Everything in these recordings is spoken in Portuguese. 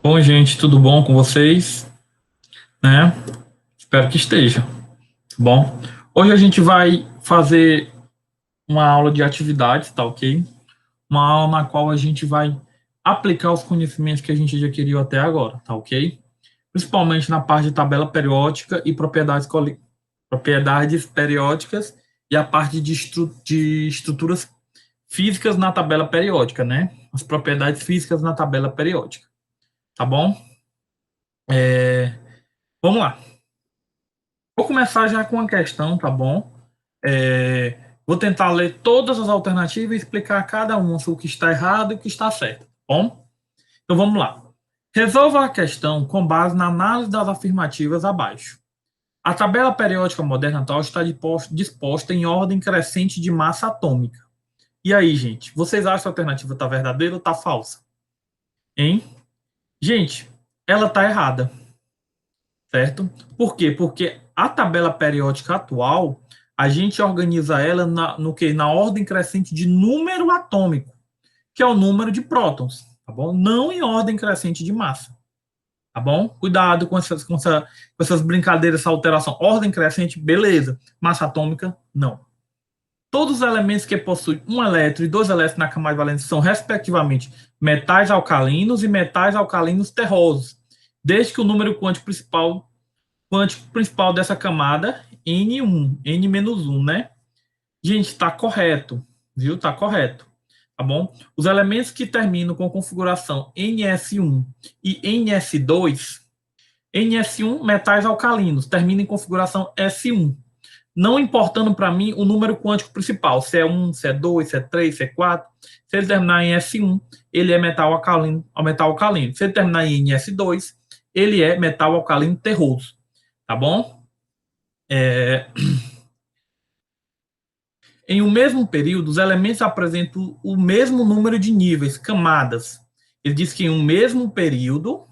Bom, gente, tudo bom com vocês? Né? Espero que esteja. Bom, hoje a gente vai fazer uma aula de atividades, tá ok? Uma aula na qual a gente vai aplicar os conhecimentos que a gente adquiriu até agora, tá ok? Principalmente na parte de tabela periódica e propriedades periódicas e a parte de estruturas físicas na tabela periódica, né? As propriedades físicas na tabela periódica, tá bom? Vamos lá. Vou começar já com uma questão, tá bom? Vou tentar ler todas as alternativas e explicar cada uma o que está errado e o que está certo, tá bom? Então vamos lá. Resolva a questão com base na análise das afirmativas abaixo. A tabela periódica moderna atual está disposta em ordem crescente de massa atômica. E aí, gente, vocês acham que a alternativa está verdadeira ou está falsa? Hein? Gente, ela está errada, certo? Por quê? Porque a tabela periódica atual, a gente organiza ela no que? Na ordem crescente de número atômico, que é o número de prótons, tá bom? Não em ordem crescente de massa, tá bom? Cuidado com essas brincadeiras, essa alteração. Ordem crescente, beleza. Massa atômica, não. Todos os elementos que possuem um elétron e dois elétrons na camada valente são, respectivamente, metais alcalinos e metais alcalinos terrosos, desde que o número quântico principal dessa camada, N1, N-1, né? Gente, está correto, viu? Está correto, tá bom? Os elementos que terminam com configuração NS1 e NS2, metais alcalinos, termina em configuração S1, não importando para mim o número quântico principal, se é 1, se é 2, se é 3, se é 4, se ele terminar em S1, ele é metal alcalino. Se ele terminar em NS2, ele é metal alcalino terroso, tá bom? Em um mesmo período, os elementos apresentam o mesmo número de níveis, camadas. Ele diz que em um mesmo período,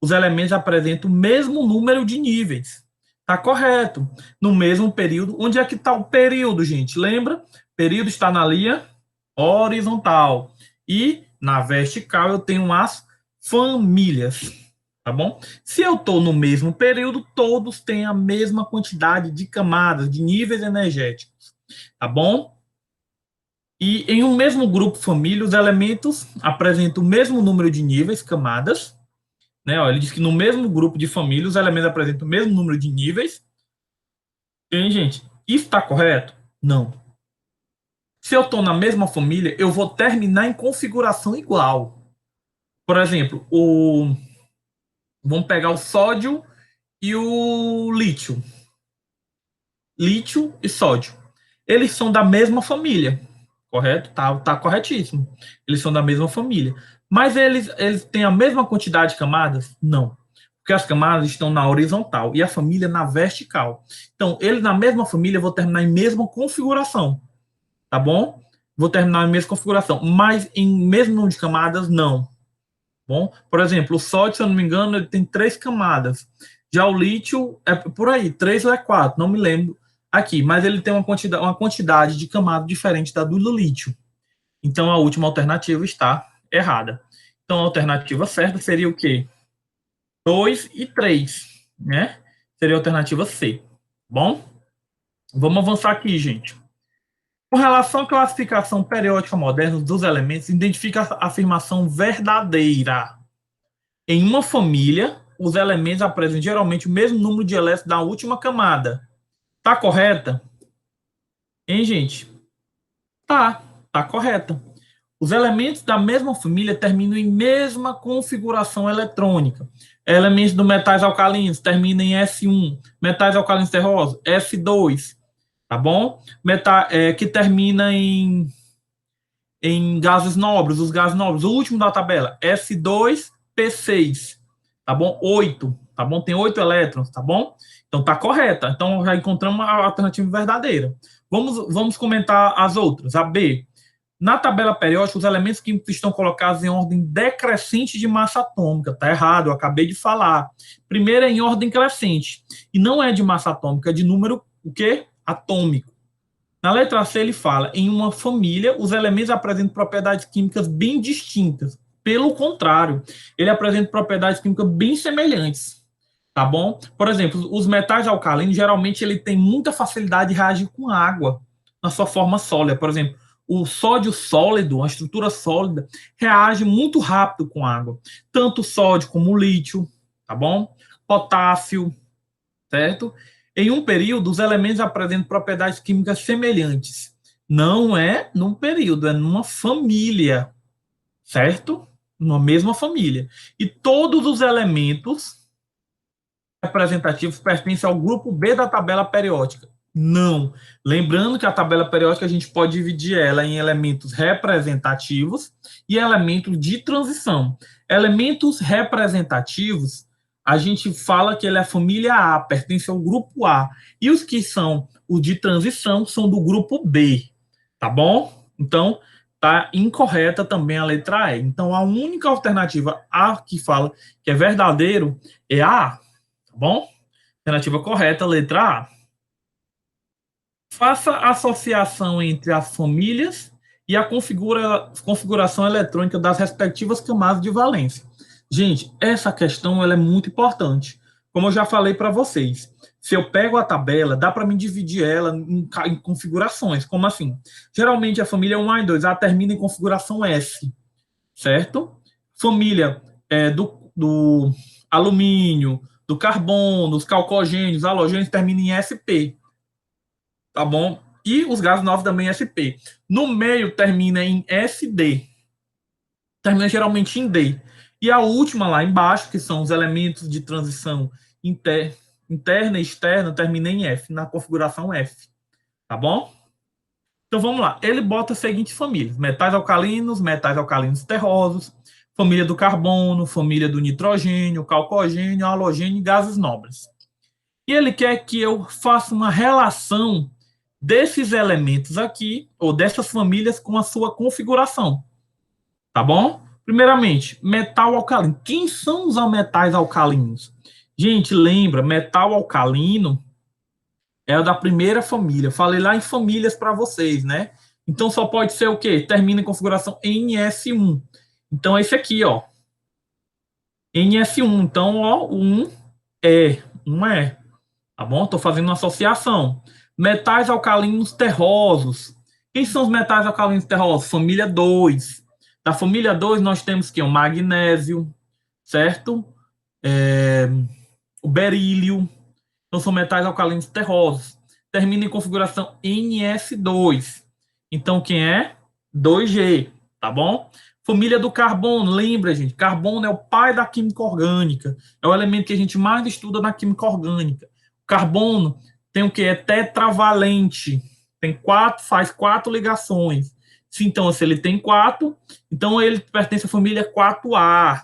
os elementos apresentam o mesmo número de níveis. Está correto. No mesmo período. Onde é que está o período, gente? Lembra? Período está na linha horizontal. E na vertical eu tenho as famílias. Tá bom? Se eu estou no mesmo período, todos têm a mesma quantidade de camadas, de níveis energéticos. Tá bom? E em um mesmo grupo família, os elementos apresentam o mesmo número de níveis, camadas, né? Ó, ele diz que no mesmo grupo de família, os elementos apresentam o mesmo número de níveis. E, gente, isso está correto? Não. Se eu estou na mesma família, eu vou terminar em configuração igual. Por exemplo, vamos pegar o sódio e o lítio. Lítio e sódio. Eles são da mesma família, correto? Tá corretíssimo. Eles são da mesma família. Mas eles têm a mesma quantidade de camadas? Não. Porque as camadas estão na horizontal e a família na vertical. Então, eles na mesma família vão terminar em mesma configuração. Tá bom? Vou terminar em mesma configuração. Mas em mesmo número de camadas, não. Bom? Por exemplo, o sódio, se eu não me engano, ele tem 3 camadas. Já o lítio é por aí, 3 ou é 4, não me lembro aqui, mas ele tem uma quantidade de camada diferente da do lítio. Então, a última alternativa está errada. Então, a alternativa certa seria o quê? 2 e 3, né? Seria a alternativa C. Bom, vamos avançar aqui, gente. Com relação à classificação periódica moderna dos elementos, identifica a afirmação verdadeira. Em uma família, os elementos apresentam geralmente o mesmo número de elétrons da última camada. Tá correta? Hein, gente? Tá correta. Os elementos da mesma família terminam em mesma configuração eletrônica. Elementos do metais alcalinos terminam em S1, metais alcalinos terrosos, S2, tá bom? Que termina em gases nobres, os gases nobres, o último da tabela, S2P6, tá bom? 8, tá bom? Tem 8 elétrons, tá bom? Então tá correta. Então já encontramos a alternativa verdadeira. Vamos comentar as outras. A B. Na tabela periódica, os elementos químicos estão colocados em ordem decrescente de massa atômica. Tá errado, eu acabei de falar. Primeiro é em ordem crescente. E não é de massa atômica, é de número, o quê? Atômico. Na letra C, ele fala, em uma família, os elementos apresentam propriedades químicas bem distintas. Pelo contrário, ele apresenta propriedades químicas bem semelhantes, tá bom? Por exemplo, os metais alcalinos, geralmente, ele tem muita facilidade de reagir com água na sua forma sólida. Por exemplo, o sódio sólido, a estrutura sólida, reage muito rápido com água. Tanto o sódio como o lítio, tá bom? Potássio, certo? Em um período, os elementos apresentam propriedades químicas semelhantes. Não é num período, é numa família, certo? Numa mesma família. E todos os elementos representativos pertencem ao grupo B da tabela periódica. Não. Lembrando que a tabela periódica a gente pode dividir ela em elementos representativos e elementos de transição. Elementos representativos, a gente fala que ele é a família A, pertence ao grupo A. E os que são os de transição são do grupo B. Tá bom? Então, tá incorreta também a letra E. Então, a única alternativa A que fala que é verdadeiro é a A. Tá bom? Alternativa correta, letra A. Faça a associação entre as famílias e a configuração eletrônica das respectivas camadas de valência. Gente, essa questão ela é muito importante. Como eu já falei para vocês, se eu pego a tabela, dá para me dividir ela em configurações. Como assim? Geralmente a família 1A e 2A termina em configuração S, certo? Família do alumínio, do carbono, os calcogênios, halogênios termina em SP. Tá bom? E os gases novos também SP. No meio termina em SD. Termina geralmente em D. E a última lá embaixo, que são os elementos de transição interna e externa, termina em F, na configuração F. Tá bom? Então vamos lá. Ele bota as seguintes famílias: metais alcalinos terrosos, família do carbono, família do nitrogênio, calcogênio, halogênio e gases nobres. E ele quer que eu faça uma relação desses elementos aqui, ou dessas famílias, com a sua configuração. Tá bom? Primeiramente, metal alcalino. Quem são os metais alcalinos? Gente, lembra, metal alcalino é da primeira família. Falei lá em famílias para vocês, né? Então só pode ser o quê? Termina em configuração NS1. Então é esse aqui, ó. NS1. Então, ó, 1 é. Tá bom? Estou fazendo uma associação. Metais alcalinos terrosos. Quem são os metais alcalinos terrosos? Família 2. Da família 2, nós temos que o magnésio, certo? O berílio. Então, são metais alcalinos terrosos. Termina em configuração NS2. Então, quem é? 2G, tá bom? Família do carbono, lembra, gente? Carbono é o pai da química orgânica. É o elemento que a gente mais estuda na química orgânica. Carbono tem o que? É tetravalente. Faz 4 ligações. Então, se ele tem 4, então ele pertence à família 4A.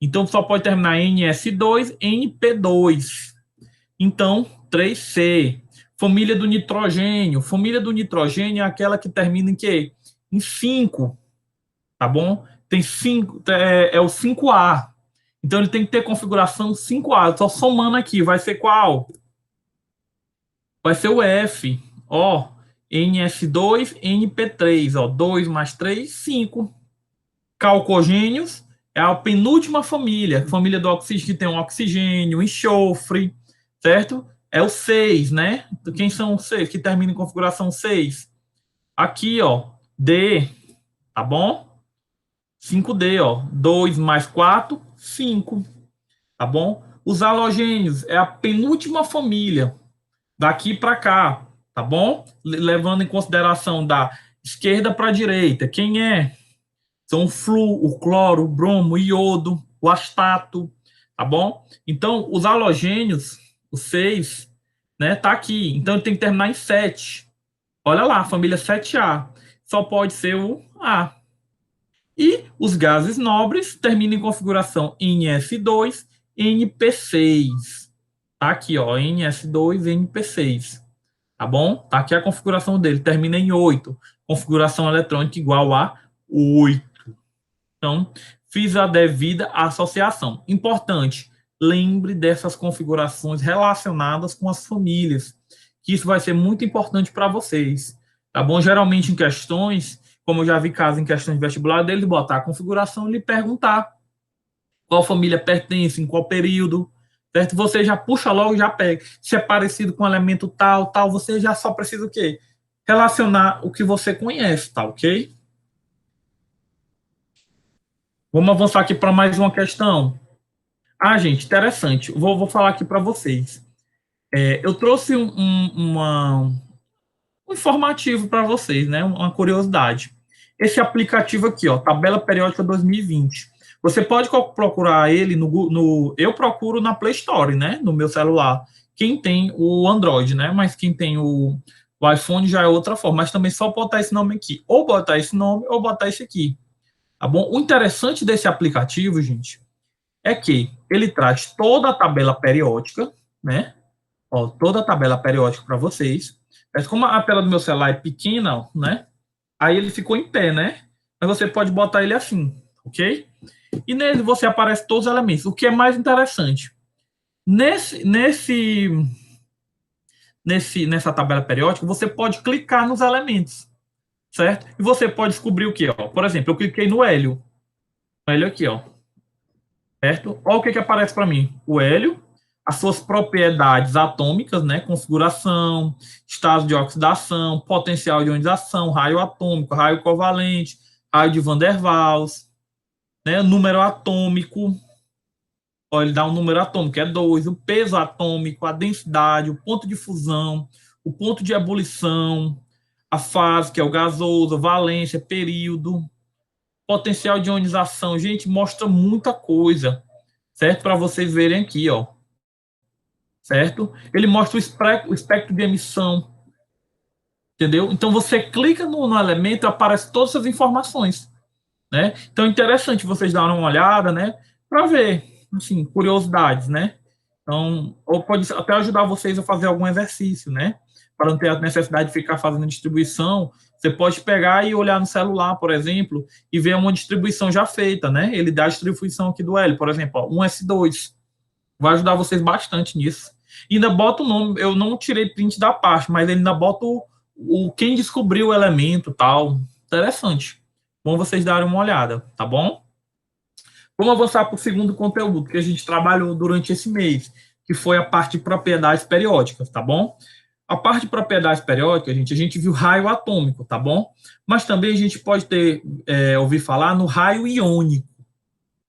Então, só pode terminar em NS2, NP2. Então, 3C. Família do nitrogênio. Família do nitrogênio é aquela que termina em quê? Em 5. Tá bom? Tem 5, é o 5A. Então, ele tem que ter configuração 5A. Eu tô somando aqui. Vai ser qual? Vai ser o F. Ó, NS2, NP3. Ó, 2 mais 3, 5. Calcogênios é a penúltima família. Família do oxigênio, que tem um oxigênio, enxofre, certo? É o 6, né? Quem são os 6? Que termina em configuração 6. Aqui, ó, D. Tá bom? 5D, ó. 2 mais 4, 5. Tá bom? Os halogênios é a penúltima família. Daqui para cá, tá bom? Levando em consideração da esquerda para a direita. Quem é? São o flu, o cloro, o bromo, o iodo, o astato, tá bom? Então, os halogênios, o 6, né, tá aqui. Então, ele tem que terminar em 7. Olha lá, família 7A. Só pode ser o A. E os gases nobres terminam em configuração NS2, NP6. Tá aqui, ó, NS2, NP6. Tá bom? Tá aqui a configuração dele, termina em 8. Configuração eletrônica igual a 8. Então, fiz a devida associação. Importante, lembre dessas configurações relacionadas com as famílias, que isso vai ser muito importante para vocês. Tá bom? Geralmente em questões como eu já vi casos em questões de vestibular, deles botar a configuração e lhe perguntar qual família pertence, em qual período, certo? Você já puxa logo, já pega. Se é parecido com um elemento tal, tal, você já só precisa o quê? Relacionar o que você conhece, tá ok? Vamos avançar aqui para mais uma questão. Ah, gente, interessante. Vou falar aqui para vocês. Eu trouxe um informativo para vocês, né? Uma curiosidade. Esse aplicativo aqui, ó, Tabela Periódica 2020. Você pode procurar ele eu procuro na Play Store, né? No meu celular. Quem tem o Android, né? Mas quem tem o iPhone já é outra forma. Mas também só botar esse nome aqui. Ou botar esse nome, ou botar esse aqui. Tá bom? O interessante desse aplicativo, gente, é que ele traz toda a tabela periódica, né? Ó, toda a tabela periódica para vocês. Mas como a tela do meu celular é pequena, né? Aí ele ficou em pé, né? Mas você pode botar ele assim, ok? E nele você aparece todos os elementos. O que é mais interessante, nessa tabela periódica, você pode clicar nos elementos, certo? E você pode descobrir o que, ó. Por exemplo, eu cliquei no hélio. O hélio aqui, ó. Certo? Olha o que aparece para mim. O hélio, as suas propriedades atômicas, né? Configuração, estado de oxidação, potencial de ionização, raio atômico, raio covalente, raio de Van der Waals, né? Número atômico. Ó, ele dá um número atômico, é 2, o peso atômico, a densidade, o ponto de fusão, o ponto de ebulição, a fase, que é o gasoso, valência, período, potencial de ionização. Gente, mostra muita coisa, certo? Para vocês verem aqui, ó. Certo? Ele mostra o espectro de emissão, entendeu? Então você clica no elemento e aparece todas essas informações, né? Então é interessante vocês darem uma olhada, né? Para ver, assim, curiosidades, né? Então, ou pode até ajudar vocês a fazer algum exercício, né? Para não ter a necessidade de ficar fazendo distribuição, você pode pegar e olhar no celular, por exemplo, e ver uma distribuição já feita, né? Ele dá a distribuição aqui do L, por exemplo, ó, 1s2. Vai ajudar vocês bastante nisso. E ainda bota o nome, eu não tirei print da parte, mas ele ainda bota quem descobriu o elemento tal. Interessante. Bom vocês darem uma olhada, tá bom? Vamos avançar para o segundo conteúdo que a gente trabalhou durante esse mês, que foi a parte de propriedades periódicas, tá bom? A parte de propriedades periódicas, a gente viu raio atômico, tá bom? Mas também a gente pode ouvir falar no raio iônico,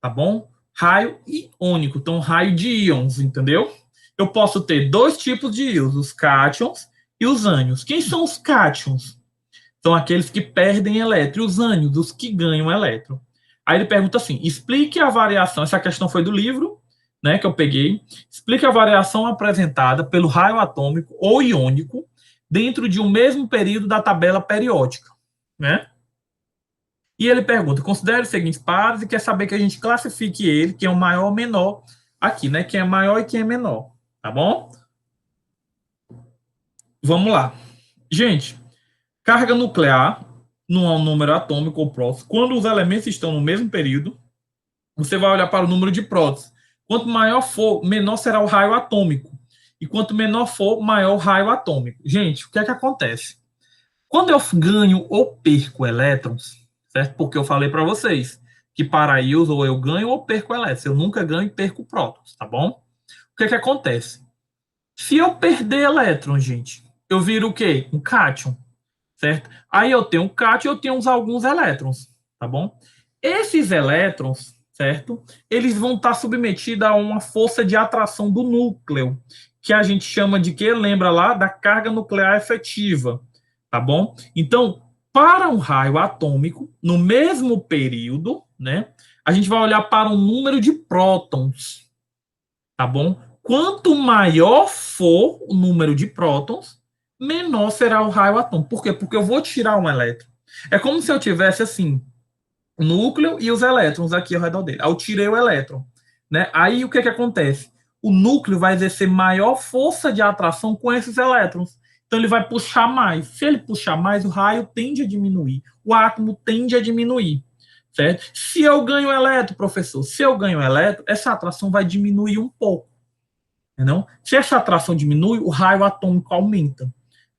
tá bom? Raio iônico, então raio de íons, entendeu? Eu posso ter dois tipos de íons, os cátions e os ânions. Quem são os cátions? São aqueles que perdem elétron, e os ânions, os que ganham elétron. Aí ele pergunta assim: explique a variação, essa questão foi do livro, né, que eu peguei. Explique a variação apresentada pelo raio atômico ou iônico dentro de um mesmo período da tabela periódica, né? E ele pergunta: considere os seguintes pares e quer saber que a gente classifique ele, quem é o maior ou menor aqui, né? Quem é maior e quem é menor, tá bom? Vamos lá. Gente, carga nuclear não é um número atômico ou próton. Quando os elementos estão no mesmo período, você vai olhar para o número de prótons. Quanto maior for, menor será o raio atômico. E quanto menor for, maior o raio atômico. Gente, o que é que acontece? Quando eu ganho ou perco elétrons, certo? Porque eu falei para vocês que para íons ou eu ganho ou perco elétrons. Eu nunca ganho e perco prótons, tá bom? O que é que acontece? Se eu perder elétrons, gente, eu viro o quê? Um cátion, certo? Aí eu tenho um cátion e eu tenho alguns elétrons, tá bom? Esses elétrons, certo? Eles vão estar submetidos a uma força de atração do núcleo, que a gente chama de quê? Lembra lá da carga nuclear efetiva, tá bom? Então, para um raio atômico, no mesmo período, né, a gente vai olhar para um número de prótons, tá bom? Quanto maior for o número de prótons, menor será o raio atômico. Por quê? Porque eu vou tirar um elétron. É como se eu tivesse assim, o núcleo e os elétrons aqui ao redor dele. Aí eu tirei o elétron, né? Aí o que que acontece? O núcleo vai exercer maior força de atração com esses elétrons. Então ele vai puxar mais. Se ele puxar mais, o raio tende a diminuir. O átomo tende a diminuir. Certo? Se eu ganho elétron, professor, se eu ganho elétron, essa atração vai diminuir um pouco. Entendeu? Se essa atração diminui, o raio atômico aumenta.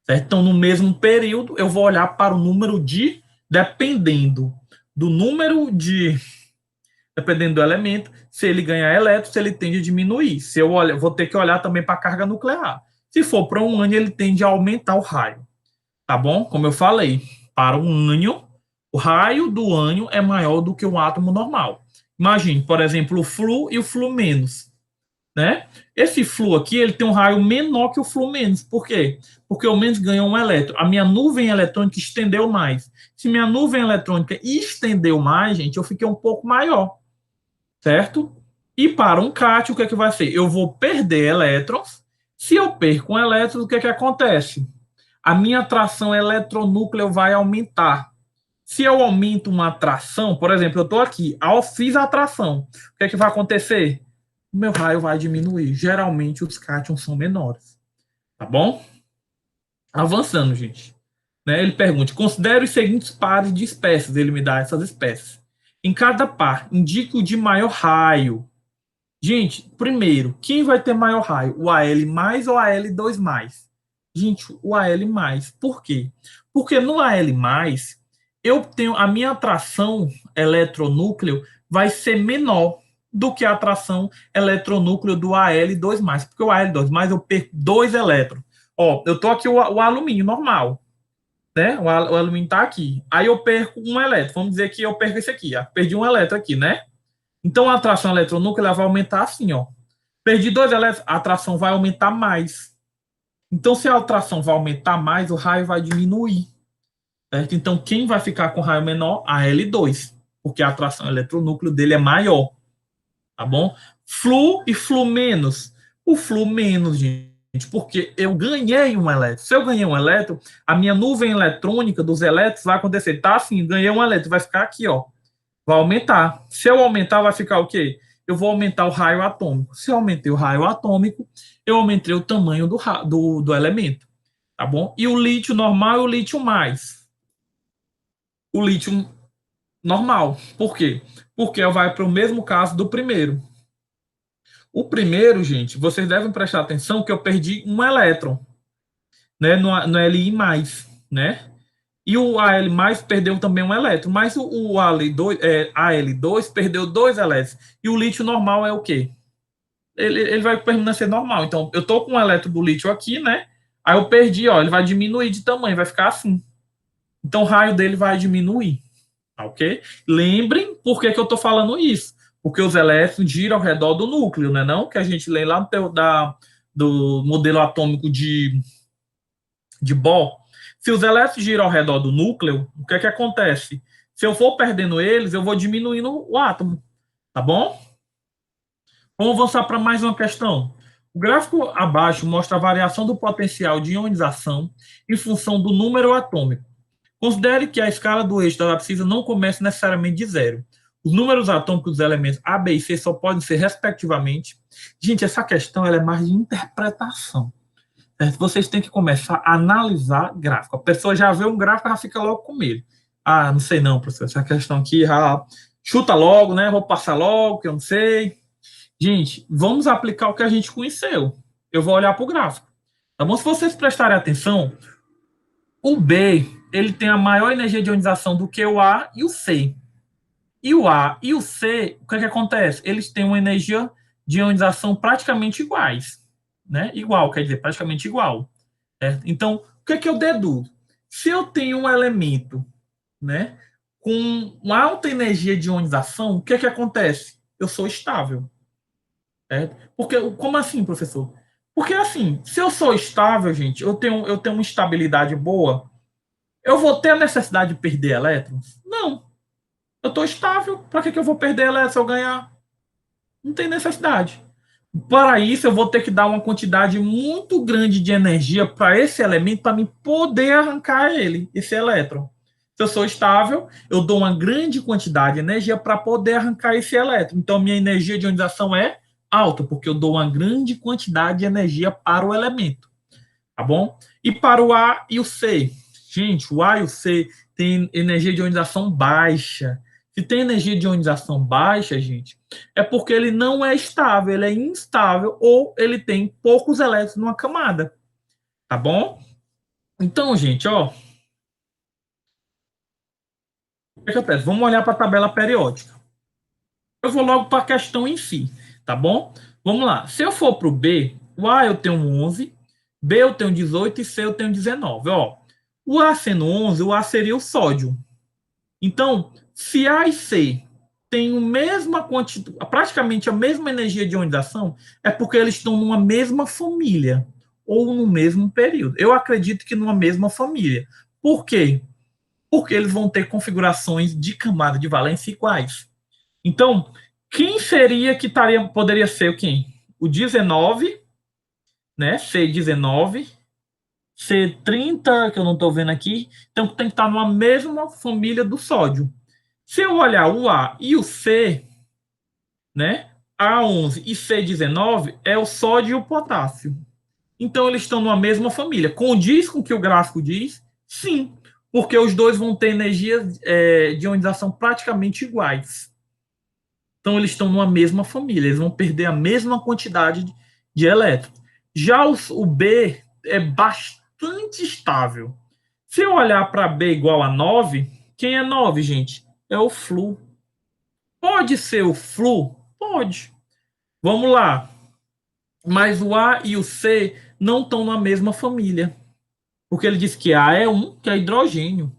Certo? Então, no mesmo período, eu vou olhar para o número de dependendo do número de... Dependendo do elemento, se ele ganhar elétrons, ele tende a diminuir. Se eu olhar, vou ter que olhar também para a carga nuclear. Se for para um ânion, ele tende a aumentar o raio. Tá bom? Como eu falei, para um ânion, o raio do ânion é maior do que um átomo normal. Imagine, por exemplo, o Flu e o Flu menos, né? Esse Flu aqui, ele tem um raio menor que o Flu menos. Por quê? Porque o menos ganhou um elétron. A minha nuvem eletrônica estendeu mais. Se minha nuvem eletrônica estendeu mais, gente, eu fiquei um pouco maior, certo? E para um cátion, o que é que vai ser? Eu vou perder elétrons. Se eu perco um elétron, o que é que acontece? A minha atração eletronúcleo vai aumentar. Se eu aumento uma atração, por exemplo, eu estou aqui, fiz a atração, o que é que vai acontecer? O meu raio vai diminuir. Geralmente os cátions são menores. Tá bom? Avançando, gente. Né? Ele pergunta: considere os seguintes pares de espécies. Ele me dá essas espécies. Em cada par, indique o de maior raio. Gente, primeiro, quem vai ter maior raio? O Al mais ou Al2 mais? Gente, o Al mais. Por quê? Porque no Al mais, eu tenho a minha atração eletronúcleo vai ser menor do que a atração eletronúcleo do Al2 mais, porque o Al2 mais eu perco 2 elétrons. Ó, eu tô aqui o alumínio normal, né? O alumínio está aqui. Aí eu perco um elétron. Vamos dizer que eu perco esse aqui. Ó. Perdi um elétron aqui, né? Então a atração eletronúclea vai aumentar assim, ó. Perdi 2 elétrons, a atração vai aumentar mais. Então, se a atração vai aumentar mais, o raio vai diminuir. Certo? Então, quem vai ficar com raio menor? A L2, porque a atração eletronúcleo dele é maior. Tá bom? Flu e Flu menos. O Flu menos, gente, porque eu ganhei um elétron. Se eu ganhei um elétron, a minha nuvem eletrônica dos elétrons vai acontecer. Tá assim, ganhei um elétron, vai ficar aqui, ó. Vai aumentar. Se eu aumentar, vai ficar o quê? Eu vou aumentar o raio atômico. Se eu aumentei o raio atômico, eu aumentei o tamanho do elemento. Tá bom? E o lítio normal e o lítio mais. O lítio normal. Por quê? Porque vai para o mesmo caso do primeiro. O primeiro, gente, vocês devem prestar atenção que eu perdi um elétron, né, no Li+, né? E o Al mais perdeu também um elétron, mas o Al2 perdeu 2 elétrons. E o lítio normal é o quê? Ele vai permanecer normal. Então, eu estou com um elétron do lítio aqui, né? Aí eu perdi, ó, ele vai diminuir de tamanho, vai ficar assim. Então, o raio dele vai diminuir, ok? Lembrem por que eu estou falando isso. Porque os elétrons giram ao redor do núcleo, né? Não que a gente lê lá do modelo atômico de Bohr. Se os elétrons giram ao redor do núcleo, o que é que acontece? Se eu for perdendo eles, eu vou diminuindo o átomo, tá bom? Vamos avançar para mais uma questão. O gráfico abaixo mostra a variação do potencial de ionização em função do número atômico. Considere que a escala do eixo da abscissa não começa necessariamente de zero. Os números atômicos dos elementos A, B e C só podem ser, respectivamente. Gente, essa questão ela é mais de interpretação. Vocês têm que começar a analisar gráfico. A pessoa já vê um gráfico, já fica logo com medo. Ah, não sei não, professor, essa questão aqui, já chuta logo, né? Vou passar logo, que eu não sei. Gente, vamos aplicar o que a gente conheceu. Eu vou olhar para o gráfico. Tá bom? Se vocês prestarem atenção, o B, ele tem a maior energia de ionização do que o A e o C. E o A e o C, o que acontece? Eles têm uma energia de ionização praticamente iguais. Né? Igual, quer dizer, praticamente igual. Certo? Então, o que eu deduzo? Se eu tenho um elemento, né, com uma alta energia de ionização, o que acontece? Eu sou estável. Certo? Porque, como assim, professor? Porque, assim, se eu sou estável, gente, eu tenho uma estabilidade boa, eu vou ter a necessidade de perder elétrons? Não. Eu estou estável. Para que eu vou perder elétrons se eu ganhar? Não tem necessidade. Para isso, eu vou ter que dar uma quantidade muito grande de energia para esse elemento para me poder arrancar ele, esse elétron. Se eu sou estável, eu dou uma grande quantidade de energia para poder arrancar esse elétron. Então, minha energia de ionização é alta, porque eu dou uma grande quantidade de energia para o elemento. Tá bom? E para o A e o C? Gente, o A e o C têm energia de ionização baixa. Se tem energia de ionização baixa, gente, é porque ele não é estável, ele é instável ou ele tem poucos elétrons numa camada. Tá bom? Então, gente, ó, O que acontece? Vamos olhar para a tabela periódica. Eu vou logo para a questão em si, tá bom? Vamos lá. Se eu for para o B, o A eu tenho 11, B eu tenho 18 e C eu tenho 19. Ó, o A sendo 11, o A seria o sódio. Então, se A e C têm a mesma quantidade, praticamente a mesma energia de ionização, é porque eles estão numa mesma família ou no mesmo período. Eu acredito que numa mesma família. Por quê? Porque eles vão ter configurações de camada de valência iguais. Então, quem seria que poderia ser quem? O 19, né? C19, C30, que eu não estou vendo aqui. Então, tem que estar numa mesma família do sódio. Se eu olhar o A e o C, né? A11 e C19 é o sódio e o potássio. Então, eles estão numa mesma família. Condiz com o que o gráfico diz? Sim, porque os dois vão ter energias de ionização praticamente iguais. Então, eles estão numa mesma família, eles vão perder a mesma quantidade de elétrons. Já o B é bastante estável. Se eu olhar para B igual a 9, quem é 9, gente? É o Flu. Pode ser o Flu? Pode. Vamos lá. Mas o A e o C não estão na mesma família. Porque ele diz que A é um, que é hidrogênio.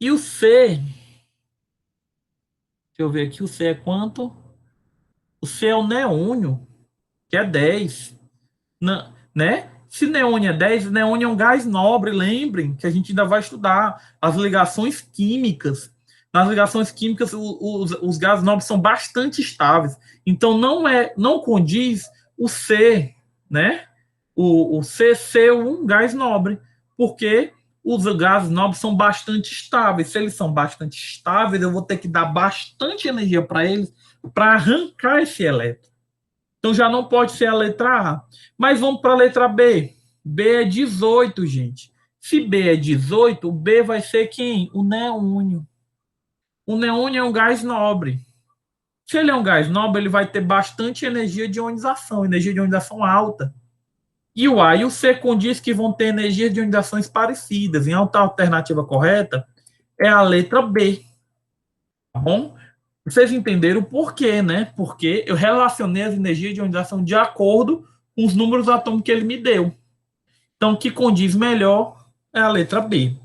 E o C, deixa eu ver aqui, o C é quanto? O C é o neônio, que é 10. Né? Se neônio é 10, neônio é um gás nobre, lembrem que a gente ainda vai estudar as ligações químicas. Nas ligações químicas, os gases nobres são bastante estáveis. Então, não condiz o C, né? O C ser um gás nobre, porque os gases nobres são bastante estáveis. Se eles são bastante estáveis, eu vou ter que dar bastante energia para eles para arrancar esse elétron. Então já não pode ser a letra A. Mas vamos para a letra B. B é 18, gente. Se B é 18, o B vai ser quem? O neônio. O neônio é um gás nobre. Se ele é um gás nobre, ele vai ter bastante energia de ionização alta. E o A e o C condiz que vão ter energias de ionizações parecidas. Então, a alternativa correta é a letra B. Tá bom? Vocês entenderam o porquê, né? Porque eu relacionei as energias de ionização de acordo com os números atômicos que ele me deu. Então, o que condiz melhor é a letra B.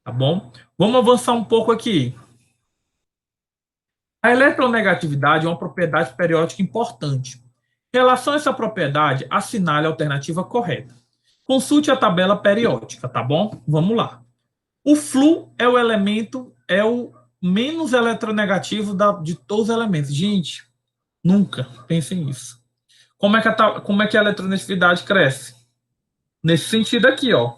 Tá bom? Vamos avançar um pouco aqui. A eletronegatividade é uma propriedade periódica importante. Em relação a essa propriedade, assinale a alternativa correta. Consulte a tabela periódica, tá bom? Vamos lá. O Flu é o elemento, é o menos eletronegativo de todos os elementos. Gente, nunca pensem nisso. Como é que a eletronegatividade cresce? Nesse sentido aqui, ó.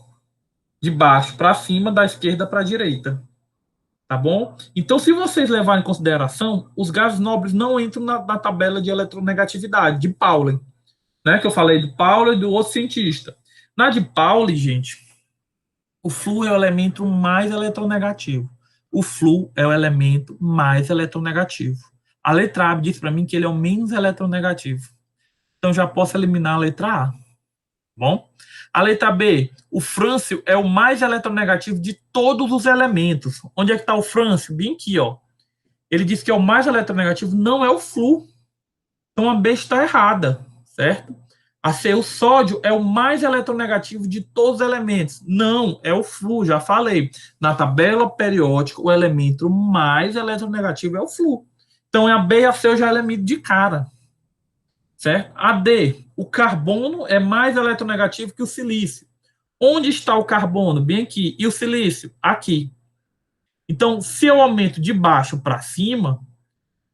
De baixo para cima, da esquerda para a direita. Tá bom? Então, se vocês levarem em consideração, os gases nobres não entram na tabela de eletronegatividade, de Pauli, né? Que eu falei do Pauli e do outro cientista. Na de Pauli, gente, o Flu é o elemento mais eletronegativo. O Flu é o elemento mais eletronegativo. A letra A diz para mim que ele é o menos eletronegativo. Então, já posso eliminar a letra A. Bom? A letra B, o frâncio é o mais eletronegativo de todos os elementos. Onde é que está o frâncio? Bem aqui, ó. Ele diz que é o mais eletronegativo, não é o Flu. Então a B está errada, certo? A C, o sódio é o mais eletronegativo de todos os elementos. Não, é o Flu, já falei. Na tabela periódica, o elemento mais eletronegativo é o Flu. Então a B e a C eu já elemento de cara. Certo? A D, o carbono é mais eletronegativo que o silício. Onde está o carbono? Bem aqui. E o silício? Aqui. Então, se eu aumento de baixo para cima,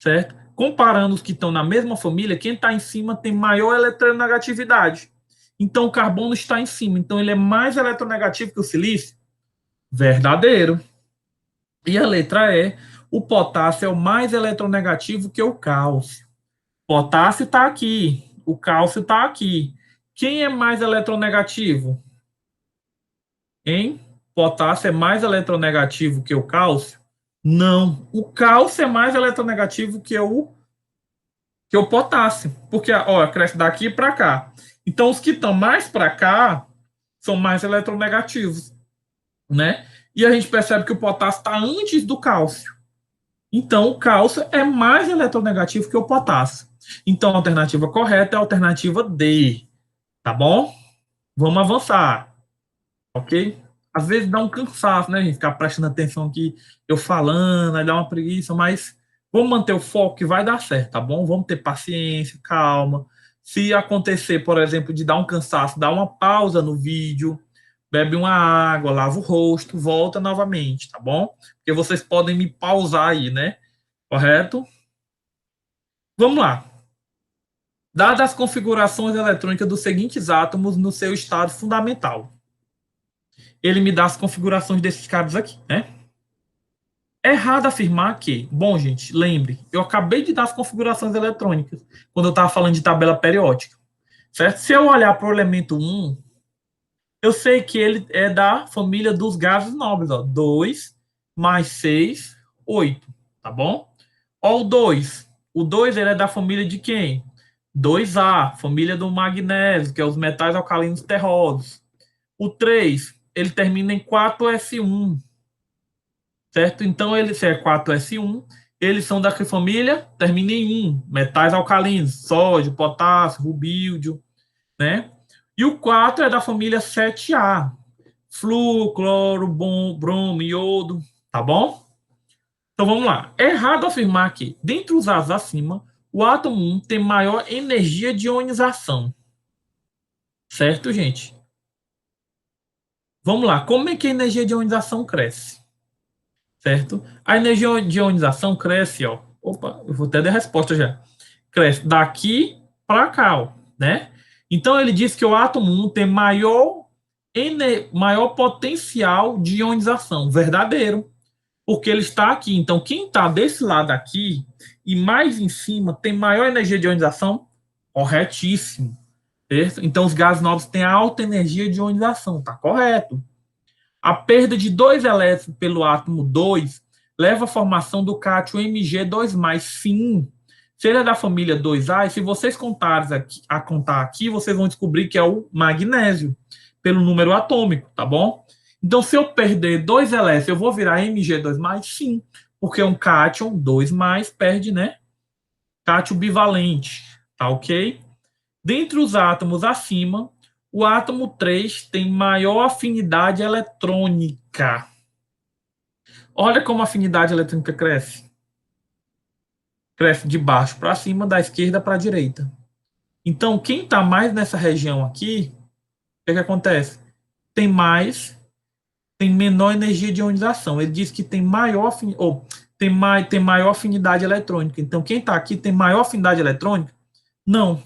certo? Comparando os que estão na mesma família, quem está em cima tem maior eletronegatividade. Então, o carbono está em cima. Então, ele é mais eletronegativo que o silício? Verdadeiro. E a letra E, o potássio é o mais eletronegativo que o cálcio. Potássio está aqui, o cálcio está aqui. Quem é mais eletronegativo? Hein? Potássio é mais eletronegativo que o cálcio? Não. O cálcio é mais eletronegativo que o potássio. Porque, ó, cresce daqui para cá. Então, os que estão mais para cá são mais eletronegativos, né? E a gente percebe que o potássio está antes do cálcio. Então, o cálcio é mais eletronegativo que o potássio. Então, a alternativa correta é a alternativa D. Tá bom? Vamos avançar. Ok? Às vezes dá um cansaço, né, gente? Ficar prestando atenção aqui, eu falando, aí dá uma preguiça, mas vamos manter o foco que vai dar certo, tá bom? Vamos ter paciência, calma. Se acontecer, por exemplo, de dar um cansaço, dá uma pausa no vídeo, bebe uma água, lava o rosto, volta novamente, tá bom? Porque vocês podem me pausar aí, né? Correto? Vamos lá. Dadas as configurações eletrônicas dos seguintes átomos no seu estado fundamental. Ele me dá as configurações desses caras aqui, né? É errado afirmar que, bom, gente, lembre, eu acabei de dar as configurações eletrônicas quando eu estava falando de tabela periódica, certo? Se eu olhar para o elemento 1, eu sei que ele é da família dos gases nobres, ó, 2 mais 6, 8, tá bom? Ó, o 2. O 2 ele é da família de quem? 2A, família do magnésio, que é os metais alcalinos terrosos. O 3, ele termina em 4S1, certo? Então, ele, se é 4S1, eles são da que família? Termina em 1, metais alcalinos, sódio, potássio, rubídio, né? E o 4 é da família 7A, flúor, cloro, bromo, iodo, tá bom? Então, vamos lá. É errado afirmar que, dentre os átomos acima, o átomo 1 tem maior energia de ionização, certo, gente? Vamos lá. Como é que a energia de ionização cresce? Certo? A energia de ionização cresce, ó. Opa, eu vou até dar a resposta já. Cresce daqui para cá, ó, né? Então ele diz que o átomo 1 tem maior potencial de ionização, verdadeiro, porque ele está aqui. Então quem está desse lado aqui e mais em cima tem maior energia de ionização, corretíssimo, certo? Então os gases nobres têm alta energia de ionização, tá correto? A perda de 2 elétrons pelo átomo 2 leva à formação do cátion Mg2+. Sim, se ele é da família 2A, e se vocês contar aqui, vocês vão descobrir que é o magnésio, pelo número atômico, tá bom? Então, se eu perder 2 elétrons, eu vou virar Mg2+? Sim, porque um cátion 2+, perde, né? Cátion bivalente, tá ok? Dentre os átomos acima, o átomo 3 tem maior afinidade eletrônica. Olha como a afinidade eletrônica cresce. Cresce de baixo para cima, da esquerda para a direita. Então, quem está mais nessa região aqui, o que acontece? Tem menor energia de ionização. Ele diz que tem tem maior afinidade eletrônica. Então, quem está aqui tem maior afinidade eletrônica? Não.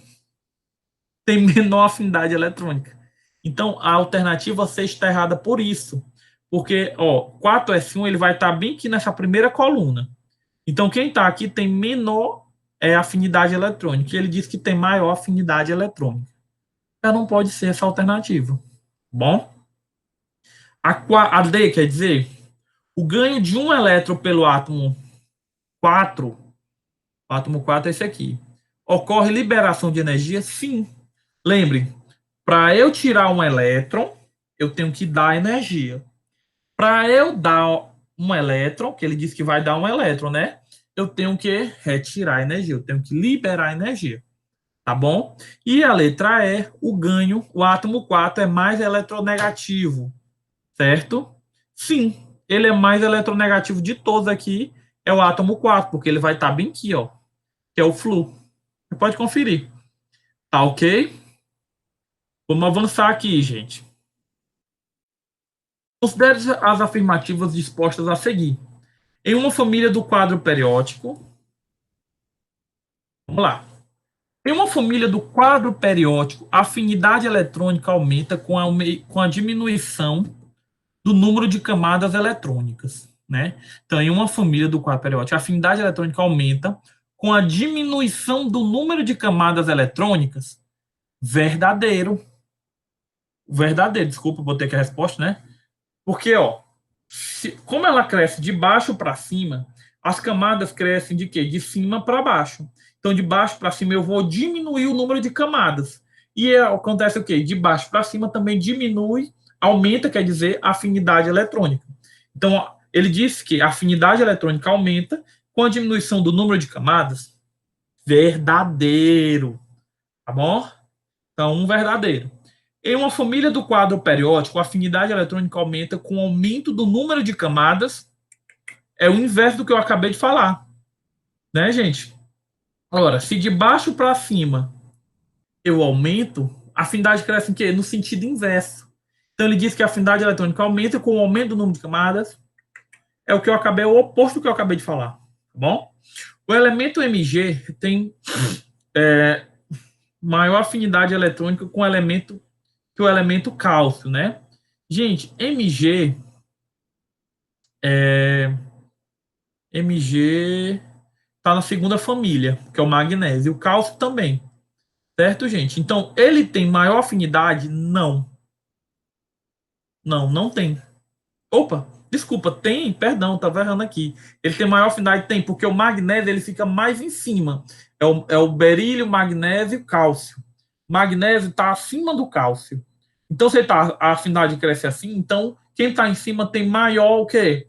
Tem menor afinidade eletrônica. Então, a alternativa C está errada por isso. Porque, ó, 4S1 ele vai estar bem aqui nessa primeira coluna. Então, quem está aqui tem menor afinidade eletrônica. E ele diz que tem maior afinidade eletrônica. Já não pode ser essa alternativa. Bom? A D quer dizer o ganho de um elétron pelo átomo 4. O átomo 4 é esse aqui. Ocorre liberação de energia? Sim. Lembre, para eu tirar um elétron, eu tenho que dar energia. Para eu dar um elétron, que ele diz que vai dar um elétron, né? Eu tenho que retirar energia, eu tenho que liberar energia. Tá bom? E a letra E, o ganho, o átomo 4 é mais eletronegativo, certo? Sim, ele é mais eletronegativo de todos aqui, é o átomo 4, porque ele vai estar bem aqui, ó, que é o flúor. Você pode conferir. Tá ok? Vamos avançar aqui, gente. Considere as afirmativas dispostas a seguir. Em uma família do quadro periódico, vamos lá. Em uma família do quadro periódico, a afinidade eletrônica aumenta com a diminuição do número de camadas eletrônicas, né? Então, em uma família do quadro periódico, a afinidade eletrônica aumenta com a diminuição do número de camadas eletrônicas. Verdadeiro. Verdadeiro, desculpa, botei aqui a resposta, né? Porque, ó, como ela cresce de baixo para cima, as camadas crescem de quê? De cima para baixo. Então, de baixo para cima, eu vou diminuir o número de camadas. E acontece o quê? De baixo para cima também diminui, aumenta, quer dizer, a afinidade eletrônica. Então, ele disse que a afinidade eletrônica aumenta com a diminuição do número de camadas. Verdadeiro. Tá bom? Então, um verdadeiro. Em uma família do quadro periódico, a afinidade eletrônica aumenta com o aumento do número de camadas. É o inverso do que eu acabei de falar. Né, gente? Agora, se de baixo para cima eu aumento, a afinidade cresce em quê? No sentido inverso. Então, ele diz que a afinidade eletrônica aumenta com o aumento do número de camadas. É o que eu acabei, o oposto do que eu acabei de falar. Tá bom? O elemento Mg tem maior afinidade eletrônica com o elemento que o elemento cálcio, né? Gente, Mg está na segunda família, que é o magnésio. O cálcio também. Certo, gente? Então, ele tem maior afinidade? Não. Não, não tem. Opa, desculpa, tem, perdão, estava errando aqui. Ele tem maior afinidade? Tem, porque o magnésio ele fica mais em cima. É o berílio, magnésio e cálcio. O magnésio está acima do cálcio. Então, se a afinidade cresce assim, então quem está em cima tem maior o quê?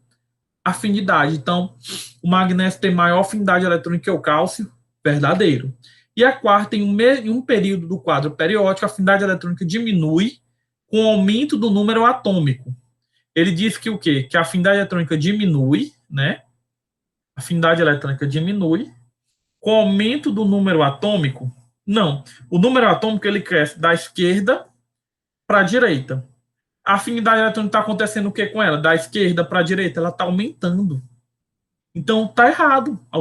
Afinidade. Então, o magnésio tem maior afinidade eletrônica que o cálcio, verdadeiro. E a quarta, em um período do quadro periódico, a afinidade eletrônica diminui com o aumento do número atômico. Ele diz que o quê? Que a afinidade eletrônica diminui, né? A afinidade eletrônica diminui com o aumento do número atômico. Não. O número atômico ele cresce da esquerda para a direita. A afinidade eletrônica está acontecendo o que com ela? Da esquerda para a direita, ela está aumentando. Então, está errado. A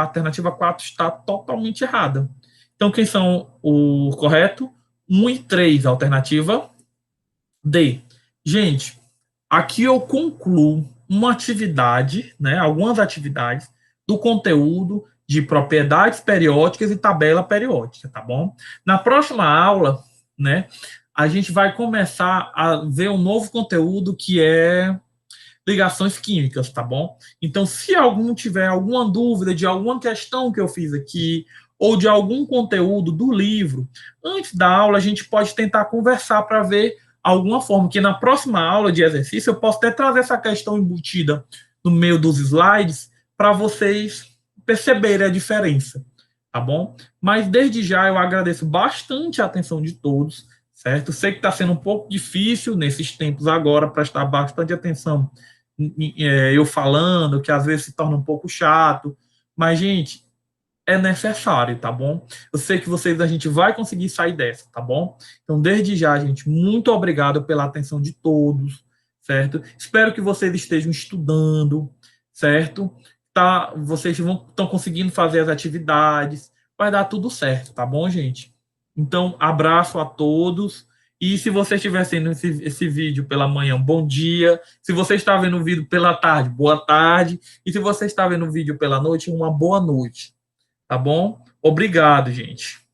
alternativa 4 está totalmente errada. Então, quem são o correto? 1 e 3, alternativa D. Gente, aqui eu concluo uma atividade, né, algumas atividades do conteúdo de propriedades periódicas e tabela periódica, tá bom? Na próxima aula, né, a gente vai começar a ver um novo conteúdo que é ligações químicas, tá bom? Então, se algum tiver alguma dúvida de alguma questão que eu fiz aqui, ou de algum conteúdo do livro, antes da aula a gente pode tentar conversar para ver alguma forma, que na próxima aula de exercício eu posso até trazer essa questão embutida no meio dos slides para vocês perceberem a diferença, tá bom? Mas desde já eu agradeço bastante a atenção de todos, certo? Sei que está sendo um pouco difícil nesses tempos agora prestar bastante atenção eu falando, que às vezes se torna um pouco chato, mas, gente, é necessário, tá bom? Eu sei que a gente vai conseguir sair dessa, tá bom? Então, desde já, gente, muito obrigado pela atenção de todos, certo? Espero que vocês estejam estudando, certo? Tá? Vocês estão conseguindo fazer as atividades, vai dar tudo certo, tá bom, gente? Então, abraço a todos. E se você estiver vendo esse vídeo pela manhã, bom dia. Se você está vendo o vídeo pela tarde, boa tarde. E se você está vendo o vídeo pela noite, uma boa noite. Tá bom? Obrigado, gente.